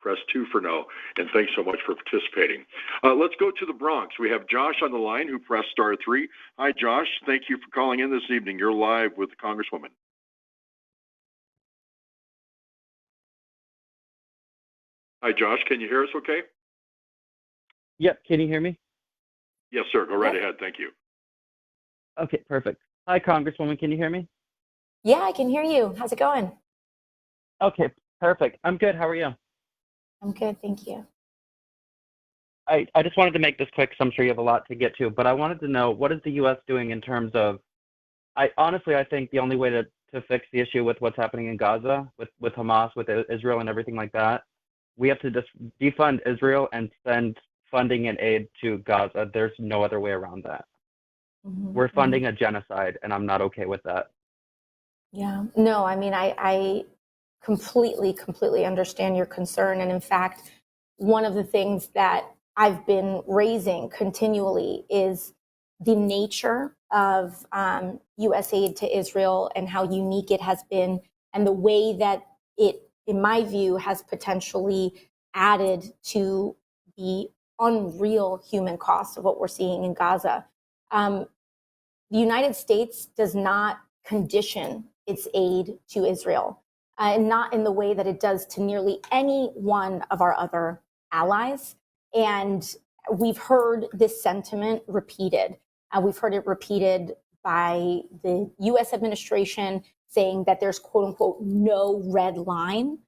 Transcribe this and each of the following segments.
press 2 for no. And thanks so much for participating. Let's go to the Bronx. We have Josh on the line who pressed star 3. Hi, Josh. Thank you for calling in this evening. You're live with the Congresswoman. Hi, Josh. Can you hear us okay? Yep. Can you hear me? Yes, sir. Go right ahead. Thank you. Okay, perfect. Hi, Congresswoman. Can you hear me? Yeah, I can hear you. How's it going? Okay, perfect. I'm good. How are you? I'm good, thank you. I just wanted to make this quick because I'm sure you have a lot to get to, but I wanted to know, what is the U.S. doing in terms of, I think the only way to fix the issue with what's happening in Gaza, with Hamas, with Israel and everything like that, we have to just defund Israel and send funding and aid to Gaza. There's no other way around that. Mm-hmm. We're funding a genocide, and I'm not okay with that. Yeah, no, I mean, I completely understand your concern. And in fact, one of the things that I've been raising continually is the nature of U.S. aid to Israel and how unique it has been, and the way that it, in my view, has potentially added to the unreal human cost of what we're seeing in Gaza. The United States does not condition its aid to Israel, and not in the way that it does to nearly any one of our other allies. And we've heard this sentiment repeated. We've heard it repeated by the U.S. administration saying that there's, quote unquote, no red line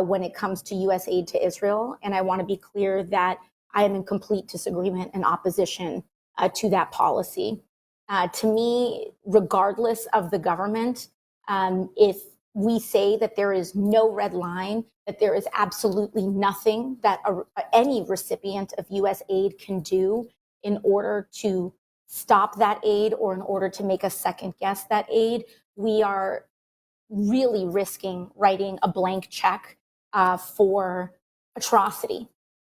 when it comes to U.S. aid to Israel. And I want to be clear that I am in complete disagreement and opposition to that policy. To me, regardless of the government, if we say that there is no red line, that there is absolutely nothing that any recipient of U.S. aid can do in order to stop that aid or in order to make us second guess that aid, we are really risking writing a blank check for atrocity.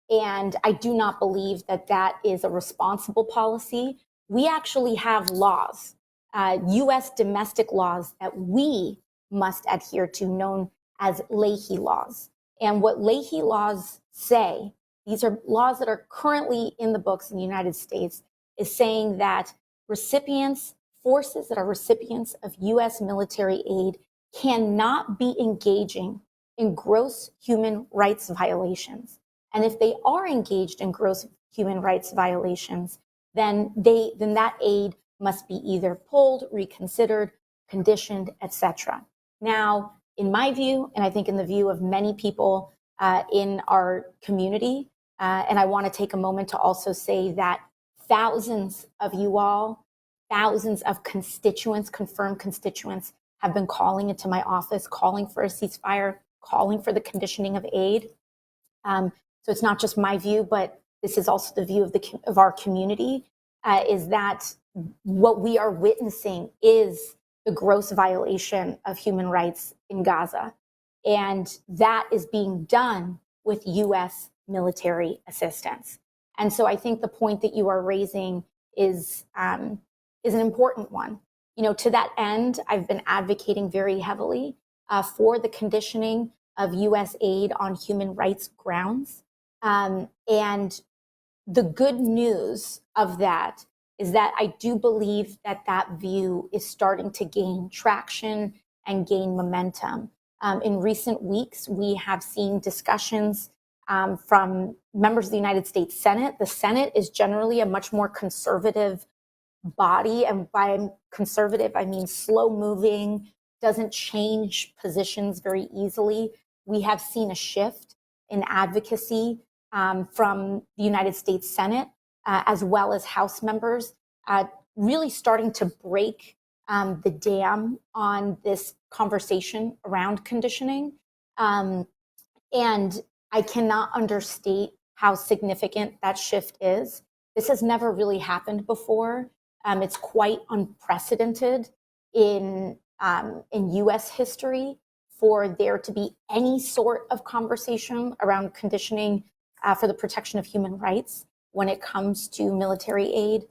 And I do not believe that that is a responsible policy. We actually have laws, U.S. domestic laws that we must adhere to, known as Leahy laws. And what Leahy laws say, these are laws that are currently in the books in the United States, is saying that forces that are recipients of U.S. military aid cannot be engaging in gross human rights violations. And if they are engaged in gross human rights violations, then that aid must be either pulled, reconsidered, conditioned, etc. Now, in my view, and I think in the view of many people in our community, and I want to take a moment to also say that thousands of you all, thousands of constituents, confirmed constituents, have been calling into my office, calling for a ceasefire, calling for the conditioning of aid. So it's not just my view, but this is also the view of our community, is that what we are witnessing is the gross violation of human rights in Gaza. And that is being done with U.S. military assistance. And so I think the point that you are raising is an important one. You know, to that end, I've been advocating very heavily for the conditioning of U.S. aid on human rights grounds. And the good news of that is that I do believe that that view is starting to gain traction and gain momentum. In recent weeks, we have seen discussions from members of the United States Senate. The Senate is generally a much more conservative body, and by conservative, I mean slow-moving, doesn't change positions very easily. We have seen a shift in advocacy from the United States Senate, as well as House members, really starting to break the dam on this conversation around conditioning. And I cannot understate how significant that shift is. This has never really happened before. It's quite unprecedented in U.S. history for there to be any sort of conversation around conditioning for the protection of human rights when it comes to military aid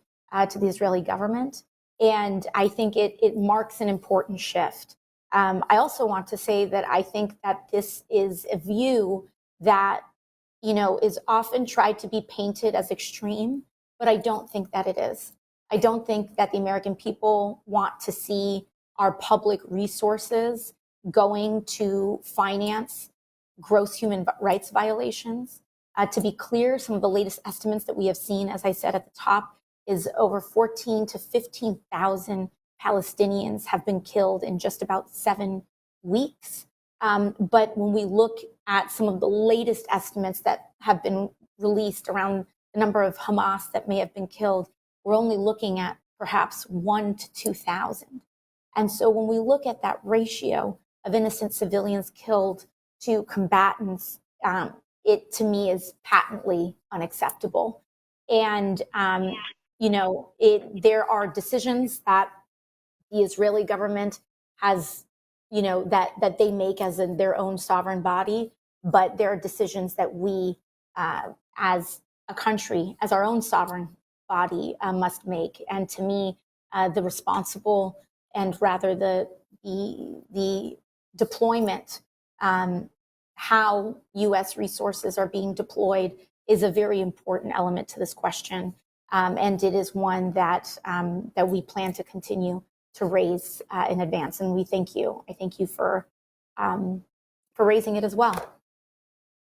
to the Israeli government. And I think it marks an important shift. I also want to say that I think that this is a view that is often tried to be painted as extreme, but I don't think that it is. I don't think that the American people want to see our public resources going to finance gross human rights violations. To be clear, some of the latest estimates that we have seen, as I said at the top, is over 14 to 15,000 Palestinians have been killed in just about 7 weeks. But when we look at some of the latest estimates that have been released around the number of Hamas that may have been killed, we're only looking at perhaps 1 to 2,000. And so when we look at that ratio of innocent civilians killed to combatants, it to me is patently unacceptable. And, there are decisions that the Israeli government has, that they make as in their own sovereign body, but there are decisions that we, as a country, as our own sovereign body, must make. And to me, the responsible and rather the deployment, how U.S. resources are being deployed is a very important element to this question. And it is one that we plan to continue to raise in advance. And we thank you. I thank you for raising it as well.